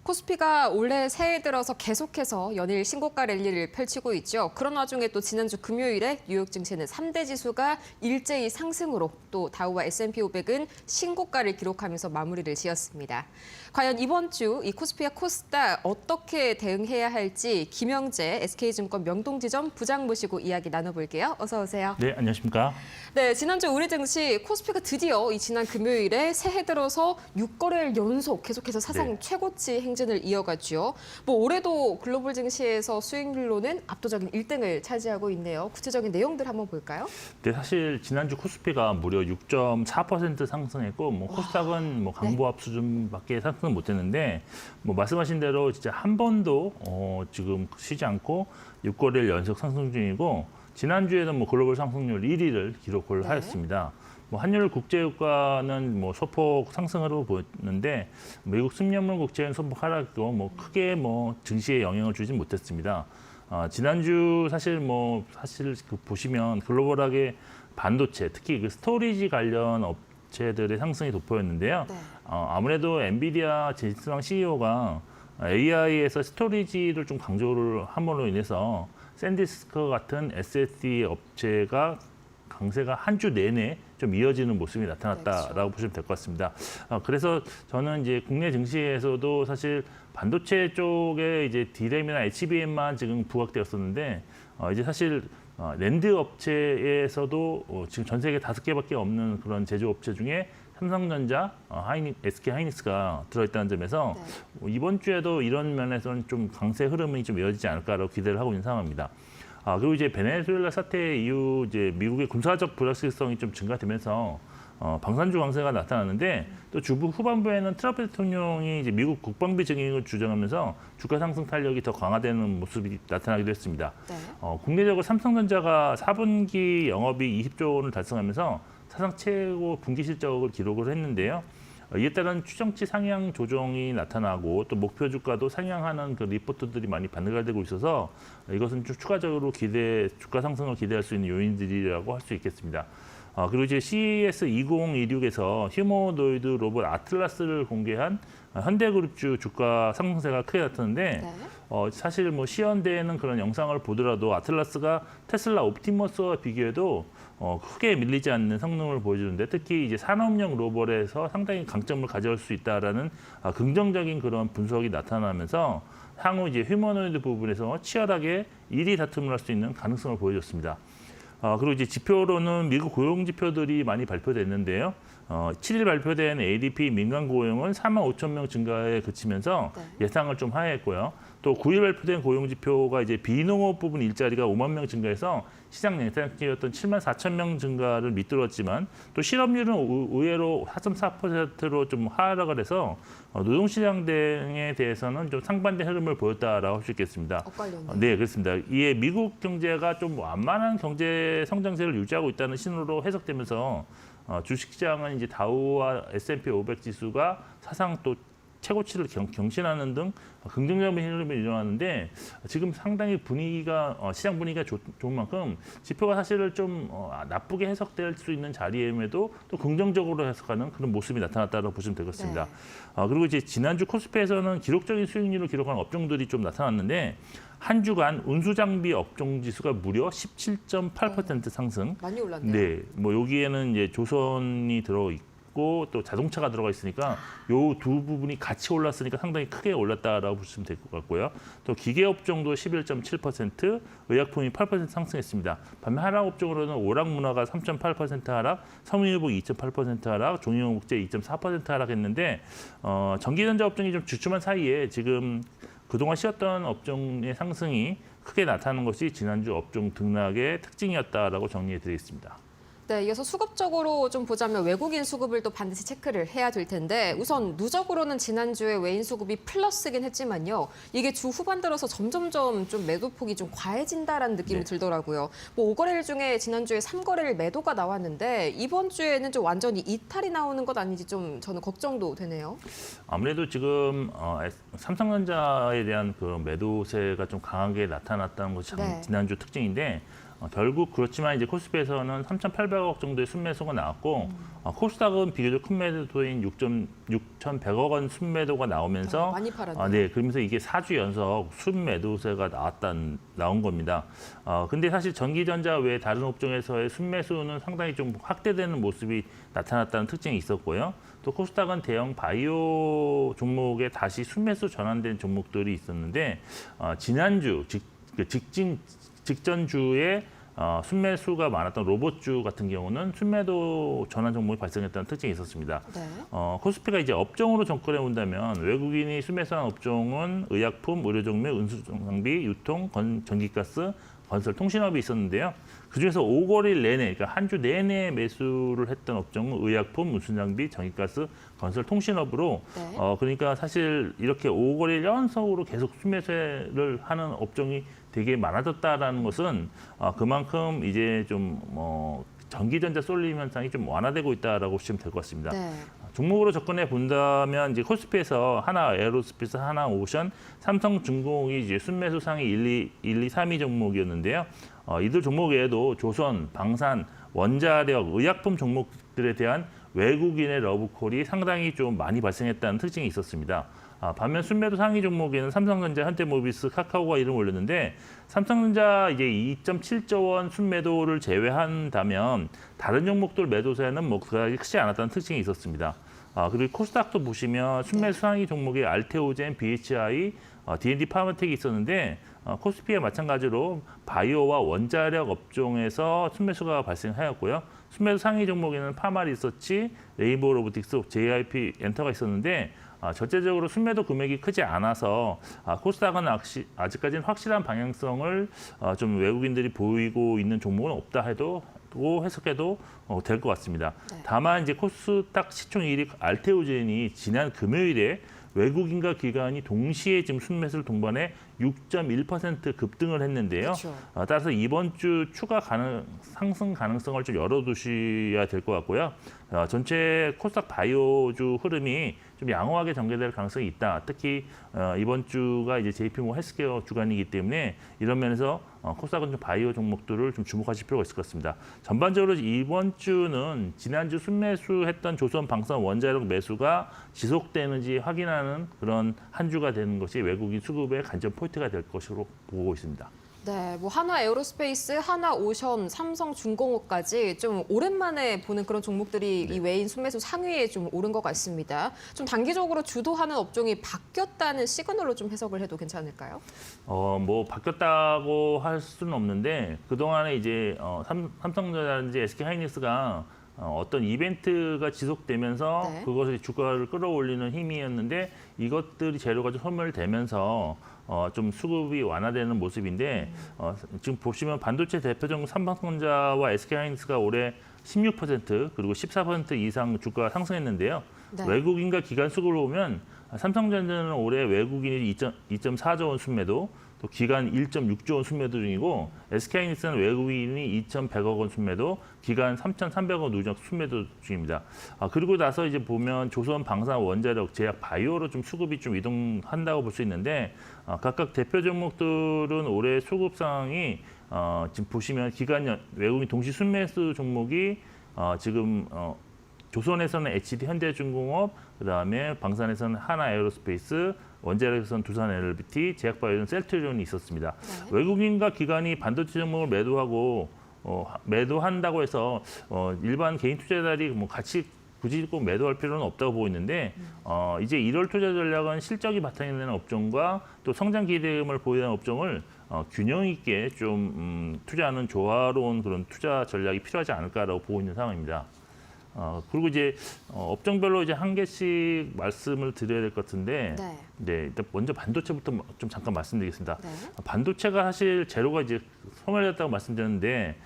코스피가 올해 새해 들어서 계속해서 연일 신고가 랠리를 펼치고 있죠. 그런 와중에 또 지난주 금요일에 뉴욕 증시는 3대 지수가 일제히 상승으로 또 다우와 S&P 500은 신고가를 기록하면서 마무리를 지었습니다. 과연 이번 주 이 코스피와 코스닥 어떻게 대응해야 할지 김영재 SK증권 명동지점 부장 모시고 이야기 나눠볼게요. 어서 오세요. 네, 안녕하십니까? 네, 지난주 우리 증시 코스피가 드디어 이 지난 금요일에 새해 들어서 6거래일 연속 계속해서 사상 최고치 행진을 이어갔죠. 뭐 올해도 글로벌 증시에서 수익률로는 압도적인 1등을 차지하고 있네요. 구체적인 내용들 한번 볼까요? 네, 사실 지난주 코스피가 무려 6.4% 상승했고, 코스닥은 강보합 수준밖에 상승 못했는데, 말씀하신 대로 진짜 한 번도 지금 쉬지 않고 6거래일 연속 상승 중이고, 지난주에는 글로벌 상승률 1위를 기록을 하였습니다. 환율 국제유가는 소폭 상승으로 보였는데 미국 10년물 국채는 소폭 하락도 크게 증시에 영향을 주진 못했습니다. 지난주 사실 보시면 글로벌하게 반도체 특히 그 스토리지 관련 업체들의 상승이 돋보였는데요. 아무래도 엔비디아 제이슨 CEO가 AI에서 스토리지를 좀 강조를 함으로 인해서 샌디스크 같은 SSD 업체가 강세가 한 주 내내 좀 이어지는 모습이 나타났다라고 보시면 될 것 같습니다. 그래서 저는 이제 국내 증시에서도 사실 반도체 쪽에 이제 D램이나 HBM만 지금 부각되었었는데 이제 사실 랜드 업체에서도 지금 전 세계 5개밖에 없는 그런 제조업체 중에 삼성전자, SK 하이닉스가 들어있다는 점에서 이번 주에도 이런 면에서는 좀 강세 흐름이 좀 이어지지 않을까라고 기대를 하고 있는 상황입니다. 그리고 이제 베네수엘라 사태 이후 이제 미국의 군사적 불확실성이 좀 증가되면서 방산주 강세가 나타났는데 또 주부 후반부에는 트럼프 대통령이 이제 미국 국방비 증액을 주장하면서 주가 상승 탄력이 더 강화되는 모습이 나타나기도 했습니다. 국내적으로 삼성전자가 4분기 영업이 20조 원을 달성하면서 사상 최고 분기 실적을 기록을 했는데요. 이에 따른 추정치 상향 조정이 나타나고 또 목표 주가도 상향하는 그 리포트들이 많이 반영되고 있어서 이것은 좀 추가적으로 주가 상승을 기대할 수 있는 요인들이라고 할 수 있겠습니다. 그리고 이제 CES 2026에서 휴머노이드 로봇 아틀라스를 공개한 현대그룹주 주가 상승세가 크게 나타났는데 사실 시연되는 그런 영상을 보더라도 아틀라스가 테슬라 옵티머스와 비교해도 크게 밀리지 않는 성능을 보여주는데 특히 이제 산업용 로봇에서 상당히 강점을 가져올 수 있다라는 긍정적인 그런 분석이 나타나면서 향후 이제 휴머노이드 부분에서 치열하게 1위 다툼을 할 수 있는 가능성을 보여줬습니다. 그리고 이제 지표로는 미국 고용 지표들이 많이 발표됐는데요. 7일 발표된 ADP 민간 고용은 4만 5천 명 증가에 그치면서 예상을 좀 하회했고요. 또 9일 발표된 고용 지표가 이제 비농업 부분 일자리가 5만 명 증가해서 시장 예상치였던 7만 4천 명 증가를 밑들었지만 또 실업률은 의외로 4.4%로 좀 하락을 해서 노동시장 등에 대해서는 좀 상반된 흐름을 보였다라고 할 수 있겠습니다. 네, 그렇습니다. 이에 미국 경제가 좀 완만한 경제 성장세를 유지하고 있다는 신호로 해석되면서 주식시장은 이제 다우와 S&P 500 지수가 사상 또 최고치를 경신하는 등 긍정적인 흐름이 일어나는데 지금 상당히 시장 분위기가 좋은 만큼 지표가 사실은 좀 나쁘게 해석될 수 있는 자리임에도 또 긍정적으로 해석하는 그런 모습이 나타났다고 보시면 되겠습니다. 그리고 이제 지난주 코스피에서는 기록적인 수익률을 기록한 업종들이 좀 나타났는데 한 주간 운수장비 업종 지수가 무려 17.8% 상승. 많이 올랐네요. 네, 여기에는 이제 조선이 들어있고 또 자동차가 들어가 있으니까 요 두 부분이 같이 올랐으니까 상당히 크게 올랐다라고 보시면 될 것 같고요. 또 기계업종도 11.7%, 의약품이 8% 상승했습니다. 반면 하락업종으로는 오락문화가 3.8% 하락, 섬유유복 2.8% 하락, 종이용국제 2.4% 하락했는데 전기전자 업종이 좀 주춤한 사이에 지금 그동안 쉬었던 업종의 상승이 크게 나타나는 것이 지난주 업종 등락의 특징이었다라고 정리해드리겠습니다. 네, 이어서 수급적으로 좀 보자면 외국인 수급을 또 반드시 체크를 해야 될 텐데 우선 누적으로는 지난주에 외인 수급이 플러스긴 했지만요. 이게 주 후반 들어서 점점점 좀 매도폭이 좀 과해진다라는 느낌이 들더라고요. 5거래일 중에 지난주에 3거래일 매도가 나왔는데 이번 주에는 좀 완전히 이탈이 나오는 것 아닌지 좀 저는 걱정도 되네요. 아무래도 지금 삼성전자에 대한 그 매도세가 좀 강하게 나타났다는 것이 지난주 특징인데 결국 그렇지만 이제 코스피에서는 3,800억 정도의 순매수가 나왔고 코스닥은 비교적 큰 매도인 6,100억 원 순매도가 나오면서 많이 팔았네요. 네, 그러면서 이게 4주 연속 순매도세가 나온 겁니다. 근데 사실 전기전자 외 다른 업종에서의 순매수는 상당히 좀 확대되는 모습이 나타났다는 특징이 있었고요. 또 코스닥은 대형 바이오 종목에 다시 순매수 전환된 종목들이 있었는데 지난주 직전주에 순매수가 많았던 로봇주 같은 경우는 순매도 전환 종목이 발생했다는 특징이 있었습니다. 네. 코스피가 이제 업종으로 접근해 본다면 외국인이 순매수한 업종은 의약품, 의료종류, 운수장비, 유통, 전기가스, 건설, 통신업이 있었는데요. 그중에서 5거일 내내, 그러니까 한 주 내내 매수를 했던 업종은 의약품, 운수장비, 전기가스, 건설, 통신업으로 네. 그러니까 사실 이렇게 5거일 연속으로 계속 순매수를 하는 업종이 되게 많아졌다라는 것은 그만큼 이제 좀 전기전자 쏠림 현상이 좀 완화되고 있다라고 보시면 될 것 같습니다. 네. 종목으로 접근해 본다면 이제 코스피에서 하나 에어로스페이스, 하나 오션, 삼성중공업이 이제 순매수 상위 1, 2, 3위 종목이었는데요. 이들 종목 외에도 조선, 방산, 원자력, 의약품 종목들에 대한 외국인의 러브콜이 상당히 좀 많이 발생했다는 특징이 있었습니다. 반면 순매도 상위 종목에는 삼성전자, 현대모비스, 카카오가 이름을 올렸는데 삼성전자 이제 2.7조 원 순매도를 제외한다면 다른 종목들 매도세는 뭐 그다지 크지 않았다는 특징이 있었습니다. 그리고 코스닥도 보시면 순매수 상위 종목에 알테오젠, BHI, D&D 파마텍이 있었는데 코스피에 마찬가지로 바이오와 원자력 업종에서 순매수가 발생하였고요. 순매수 상위 종목에는 파마리서치, 레인보우 로보틱스, JIP 엔터가 있었는데 절대적으로 순매도 금액이 크지 않아서 코스닥은 아직까지는 확실한 방향성을 좀 외국인들이 보이고 있는 종목은 없다 해도 해석해도 될 것 같습니다. 네. 다만 이제 코스닥 시총 1위 알테오젠이 지난 금요일에 외국인과 기관이 동시에 지금 순매수를 동반해 6.1% 급등을 했는데요. 그렇죠. 따라서 이번 주 추가 상승 가능성을 좀 열어두셔야 될 것 같고요. 전체 코스닥 바이오주 흐름이 좀 양호하게 전개될 가능성이 있다. 특히 이번 주가 이제 JP모건 헬스케어 주간이기 때문에 이런 면에서 코스닥은 좀 바이오 종목들을 좀 주목하실 필요가 있을 것 같습니다. 전반적으로 이번 주는 지난주 순매수했던 조선, 방산, 원자력 매수가 지속되는지 확인하는 그런 한 주가 되는 것이 외국인 수급의 관전 포인트가 될 것으로 보고 있습니다. 네, 뭐 하나 에어로스페이스, 하나 오션, 삼성중공업까지 좀 오랜만에 보는 그런 종목들이 이 외인 순매수 상위에 좀 오른 것 같습니다. 좀 단기적으로 주도하는 업종이 바뀌었다는 시그널로 좀 해석을 해도 괜찮을까요? 뭐 바뀌었다고 할 수는 없는데 그동안에 이제 삼성전자라든지 SK하이닉스가 어떤 이벤트가 지속되면서 네. 그것이 주가를 끌어올리는 힘이었는데 이것들이 재료가 좀 소멸되면서 좀 수급이 완화되는 모습인데 지금 보시면 반도체 대표 종목 삼성전자와 SK하이닉스가 올해 16% 그리고 14% 이상 주가가 상승했는데요. 네. 외국인과 기관 수급을 보면 삼성전자는 올해 외국인이 2.4조 원 순매도, 또 기간 1.6조 원 순매도 중이고 SK하이닉스는 외국인이 2,100억 원 순매도, 기간 3,300억 누적 순매도 중입니다. 그리고 나서 이제 보면 조선, 방산, 원자력, 제약, 바이오로 좀 수급이 좀 이동한다고 볼 수 있는데 각각 대표 종목들은 올해 수급 상황이 지금 보시면 기간 외국인 동시 순매수 종목이 지금 조선에서는 HD 현대중공업, 그다음에 방산에서는 하나 에어로스페이스, 원자력에서는 두산 LBT, 제약바이오는 셀트리온이 있었습니다. 네. 외국인과 기관이 반도체 종목을 매도한다고 해서 일반 개인 투자자들이 뭐 같이 굳이 꼭 매도할 필요는 없다고 보고 있는데 이제 1월 투자 전략은 실적이 바탕이 되는 업종과 또 성장 기대감을 보이는 업종을 균형 있게 좀 투자하는 조화로운 그런 투자 전략이 필요하지 않을까라고 보고 있는 상황입니다. 그리고 이제 업종별로 이제 한 개씩 말씀을 드려야 될 것 같은데, 네. 일단 먼저 반도체부터 좀 잠깐 말씀드리겠습니다. 네. 반도체가 사실 재료가 이제 소멸됐다고 말씀드렸는데,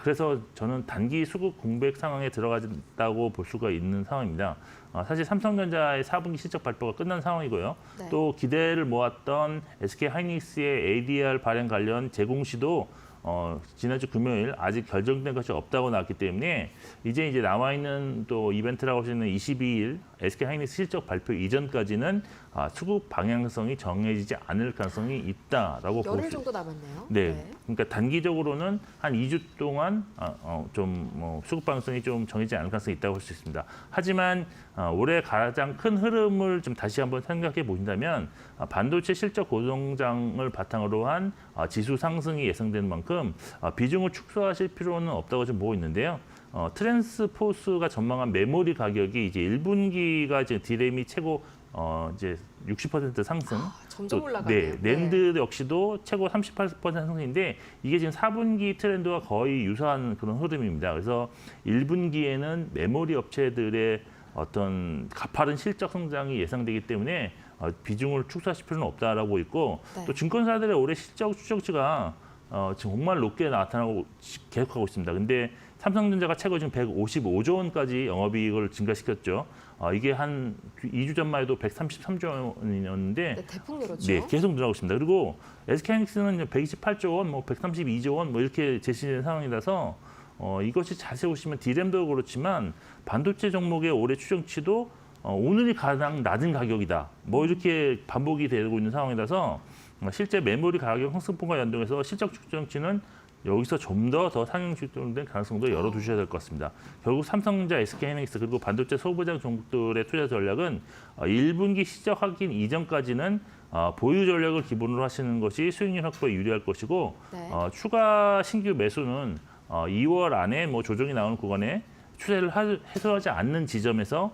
그래서 저는 단기 수급 공백 상황에 들어가다고 볼 수가 있는 상황입니다. 사실 삼성전자의 4분기 실적 발표가 끝난 상황이고요. 네. 또 기대를 모았던 SK하이닉스의 ADR 발행 관련 제공시도 지난주 금요일 아직 결정된 것이 없다고 나왔기 때문에 이제 남아 있는 또 이벤트라고 할 수 있는 22일 SK하이닉스 실적 발표 이전까지는 수급 방향성이 정해지지 않을 가능성이 있다라고 볼 열흘 수 정도 남았네요. 네. 그러니까 단기적으로는 한 2주 동안 수급 방향성이 좀 정해지지 않을 가능성이 있다고 볼 수 있습니다. 하지만 올해 가장 큰 흐름을 좀 다시 한번 생각해 보신다면 반도체 실적 고성장을 바탕으로 한 지수 상승이 예상되는 만큼 비중을 축소하실 필요는 없다고 좀 보고 있는데요. 트랜스포스가 전망한 메모리 가격이 이제 1분기가 이제 디램이 최고 이제 60% 상승. 점점 또, 올라가네요. 네, 낸드 역시도 최고 38% 상승인데 이게 지금 4분기 트렌드와 거의 유사한 그런 흐름입니다. 그래서 1분기에는 메모리 업체들의 어떤 가파른 실적 성장이 예상되기 때문에 비중을 축소하실 필요는 없다라고 있고 네. 또 증권사들의 올해 실적 추정치가 지금 정말 높게 나타나고 계속하고 있습니다. 근데 삼성전자가 최고 지금 155조 원까지 영업이익을 증가시켰죠. 이게 한 2주 전만 해도 133조 원이었는데 네, 대폭 늘었죠. 네, 계속 늘어나고 있습니다. 그리고 SK하이닉스는 128조 원, 132조 원 이렇게 제시된 상황이라서 이것이 자세히 보시면 디램도 그렇지만 반도체 종목의 올해 추정치도 오늘이 가장 낮은 가격이다. 이렇게 반복이 되고 있는 상황이라서 실제 메모리 가격 상승폭과 연동해서 실적 추정치는 여기서 좀 더 상향 출전된 가능성도 열어두셔야 될 것 같습니다. 결국 삼성전자, SK하이닉스 그리고 반도체 소부장 종목들의 투자 전략은 1분기 시적 확인 이전까지는 보유 전략을 기본으로 하시는 것이 수익률 확보에 유리할 것이고 네. 추가 신규 매수는 2월 안에 조정이 나오는 구간에 추세를 해소하지 않는 지점에서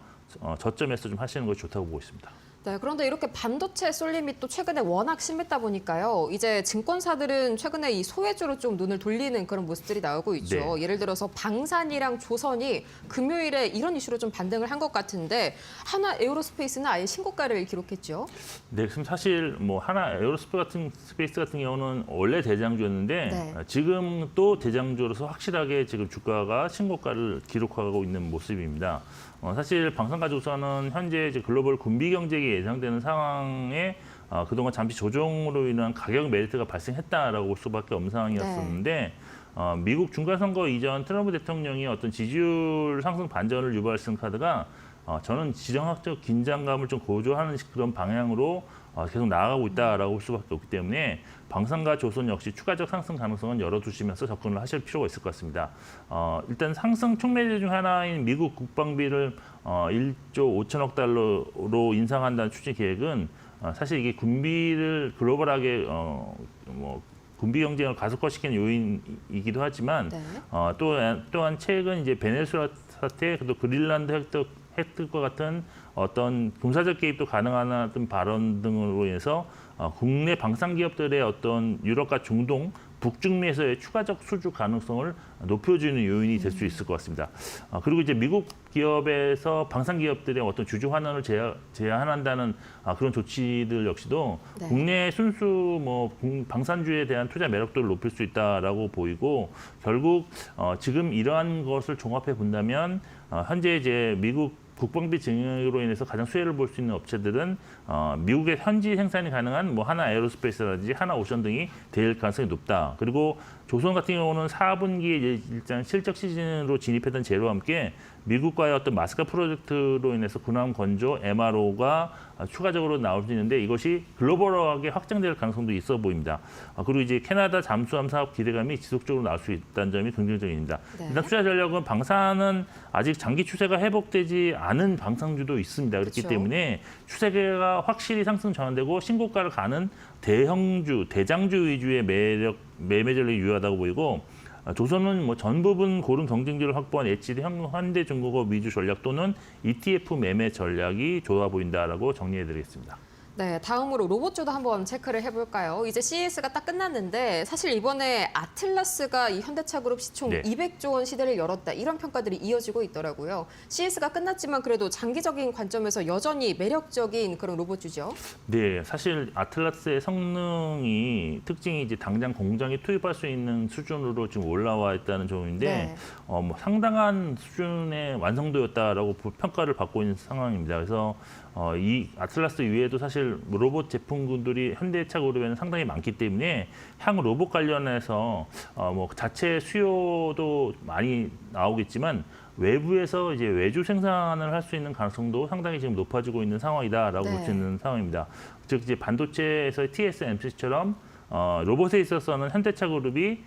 저점에서 좀 하시는 것이 좋다고 보고 있습니다. 네, 그런데 이렇게 반도체 쏠림이 또 최근에 워낙 심했다 보니까요. 이제 증권사들은 최근에 이 소외주로 좀 눈을 돌리는 그런 모습들이 나오고 있죠. 네. 예를 들어서 방산이랑 조선이 금요일에 이런 이슈로 좀 반등을 한 것 같은데 하나 에어로스페이스는 아예 신고가를 기록했죠. 네, 그럼 사실 하나 에어로스페이스 같은 경우는 원래 대장주였는데 네. 지금 또 대장주로서 확실하게 지금 주가가 신고가를 기록하고 있는 모습입니다. 사실 방산가조선은 현재 이제 글로벌 군비 경쟁이 예상되는 상황에 그동안 잠시 조정으로 인한 가격 메리트가 발생했다라고 볼 수밖에 없는 상황이었었는데 미국 중간선거 이전 트럼프 대통령이 어떤 지지율 상승 반전을 유발할 수 있는 카드가 저는 지정학적 긴장감을 좀 고조하는 그런 방향으로 계속 나아가고 있다라고 볼 수밖에 없기 때문에 방산과 조선 역시 추가적 상승 가능성은 열어두시면서 접근을 하실 필요가 있을 것 같습니다. 일단 상승 촉매제 중 하나인 미국 국방비를 1조 5천억 달러로 인상한다는 추진 계획은 사실 이게 군비를 글로벌하게 군비 경쟁을 가속화시키는 요인이기도 하지만 네. 또한 최근 이제 베네수엘라 사태, 또 그린란드 획득과 같은 어떤 군사적 개입도 가능한 어떤 발언 등으로 인해서 국내 방산 기업들의 어떤 유럽과 중동, 북중미에서의 추가적 수주 가능성을 높여주는 요인이 될 수 있을 것 같습니다. 그리고 이제 미국 기업에서 방산 기업들의 어떤 주주 환원을 제한한다는 그런 조치들 역시도 네. 국내 순수 방산주에 대한 투자 매력도를 높일 수 있다라고 보이고 결국 지금 이러한 것을 종합해 본다면 현재 이제 미국 국방비 증액으로 인해서 가장 수혜를 볼 수 있는 업체들은 미국의 현지 생산이 가능한 하나 에어로스페이스라든지 하나 오션 등이 될 가능성이 높다. 그리고 조선 같은 경우는 4분기에 일단 실적 시즌으로 진입했던 재료와 함께 미국과의 어떤 마스크 프로젝트로 인해서 군함 건조, MRO가 추가적으로 나올 수 있는데 이것이 글로벌하게 확장될 가능성도 있어 보입니다. 그리고 이제 캐나다 잠수함 사업 기대감이 지속적으로 나올 수 있다는 점이 긍정적입니다. 네. 일단 투자 전략은 방산은 아직 장기 추세가 회복되지 않은 방산주도 있습니다. 그렇기 그렇죠. 때문에 추세가 확실히 상승 전환되고 신고가를 가는 대형주, 대장주 위주의 매매 전략이 유효하다고 보이고 조선은 전 부분 고른 경쟁률을 확보한 HD 현대중공업 위주 전략 또는 ETF 매매 전략이 좋아 보인다라고 정리해드리겠습니다. 네, 다음으로 로봇주도 한번 체크를 해볼까요? 이제 CES가 딱 끝났는데 사실 이번에 아틀라스가 이 현대차그룹 시총 네. 200조 원 시대를 열었다 이런 평가들이 이어지고 있더라고요. CES가 끝났지만 그래도 장기적인 관점에서 여전히 매력적인 그런 로봇주죠. 네, 사실 아틀라스의 성능이 특징이 이제 당장 공장에 투입할 수 있는 수준으로 지금 올라와 있다는 점인데 네. 상당한 수준의 완성도였다라고 평가를 받고 있는 상황입니다. 그래서 이 아틀라스 이외에도 사실 로봇 제품군들이 현대차 그룹에는 상당히 많기 때문에 향후 로봇 관련해서 자체 수요도 많이 나오겠지만 외부에서 이제 외주 생산을 할 수 있는 가능성도 상당히 지금 높아지고 있는 상황이다라고 네. 볼 수 있는 상황입니다. 즉 이제 반도체에서의 TSMC처럼 로봇에 있어서는 현대차 그룹이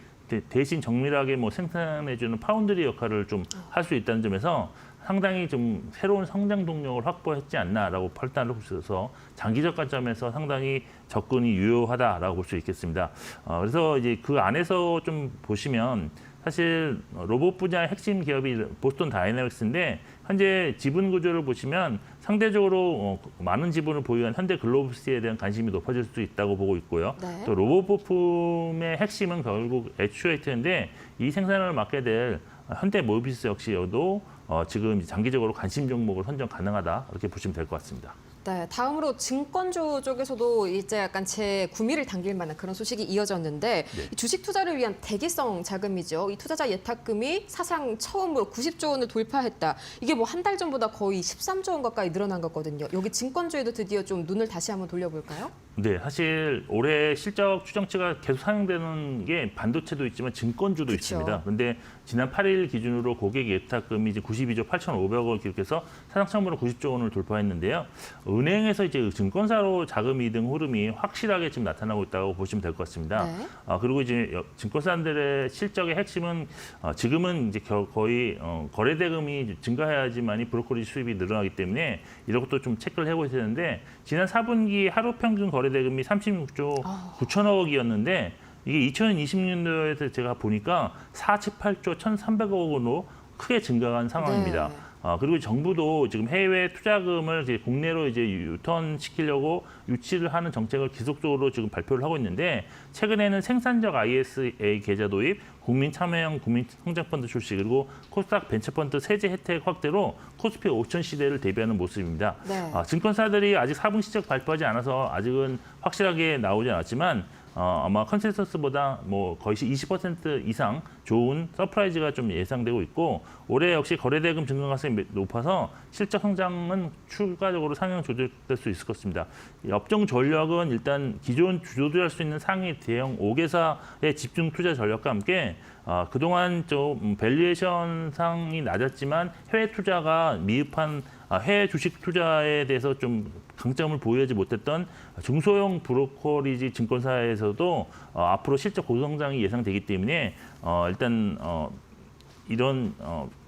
대신 정밀하게 뭐 생산해주는 파운드리 역할을 좀 할 수 있다는 점에서 상당히 좀 새로운 성장 동력을 확보했지 않나라고 판단을 해서 장기적 관점에서 상당히 접근이 유효하다라고 볼 수 있겠습니다. 그래서 이제 그 안에서 좀 보시면 사실 로봇 분야의 핵심 기업이 보스턴 다이내믹스인데 현재 지분 구조를 보시면 상대적으로 많은 지분을 보유한 현대 글로벌스에 대한 관심이 높아질 수 있다고 보고 있고요. 네. 또 로봇 부품의 핵심은 결국 액추에이터인데 이 생산을 맡게 될 현대 모비스 역시도 지금 장기적으로 관심 종목을 선정 가능하다 이렇게 보시면 될 것 같습니다. 네, 다음으로 증권주 쪽에서도 이제 약간 재구미를 당길 만한 그런 소식이 이어졌는데 네. 이 주식 투자를 위한 대기성 자금이죠. 이 투자자 예탁금이 사상 처음으로 90조 원을 돌파했다. 이게 뭐 한 달 전보다 거의 13조 원 가까이 늘어난 거거든요. 여기 증권주에도 드디어 좀 눈을 다시 한번 돌려볼까요? 네, 사실 올해 실적 추정치가 계속 상향되는 게 반도체도 있지만 증권주도 그쵸. 있습니다. 그런데 지난 8일 기준으로 고객 예탁금이 이제 92조 8,500억 기록해서 사상 처음으로 90조 원을 돌파했는데요. 은행에서 이제 증권사로 자금 이등 흐름이 확실하게 지금 나타나고 있다고 보시면 될 것 같습니다. 네. 그리고 이제 증권사들의 실적의 핵심은 지금은 이제 거의 거래 대금이 증가해야지만이 브로커리지 수입이 늘어나기 때문에 이런 것도 좀 체크를 해보셔야 되는데 지난 4분기 하루 평균 거래 대금이 36조 9천억이었는데 이게 2020년도에서 제가 보니까 48조 1,300억 원으로 크게 증가한 상황입니다. 네. 그리고 정부도 지금 해외 투자금을 이제 국내로 이제 유턴시키려고 유치를 하는 정책을 지속적으로 지금 발표를 하고 있는데 최근에는 생산적 ISA 계좌 도입, 국민 참여형 국민 성장펀드 출시 그리고 코스닥 벤처펀드 세제 혜택 확대로 코스피 5천 시대를 대비하는 모습입니다. 네. 증권사들이 아직 4분 실적 발표하지 않아서 아직은 확실하게 나오지 않았지만 아마 컨센서스보다 뭐 거의 20% 이상 좋은 서프라이즈가 좀 예상되고 있고 올해 역시 거래대금 증가 가능성이 높아서 실적 성장은 추가적으로 상향 조절될 수 있을 것 같습니다. 업종 전략은 일단 기존 주도할 수 있는 상위 대형 5개사의 집중 투자 전략과 함께 그동안 좀 밸류에이션 상이 낮았지만 해외 투자가 미흡한 해외 주식 투자에 대해서 좀 강점을 보유하지 못했던 중소형 브로커리지 증권사에서도 앞으로 실적 고성장이 예상되기 때문에 일단 이런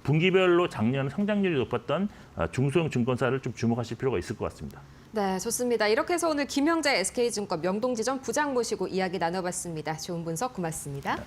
분기별로 작년 성장률이 높았던 중소형 증권사를 좀 주목하실 필요가 있을 것 같습니다. 네, 좋습니다. 이렇게 해서 오늘 김영재 SK증권 명동지점 부장 모시고 이야기 나눠봤습니다. 좋은 분석 고맙습니다.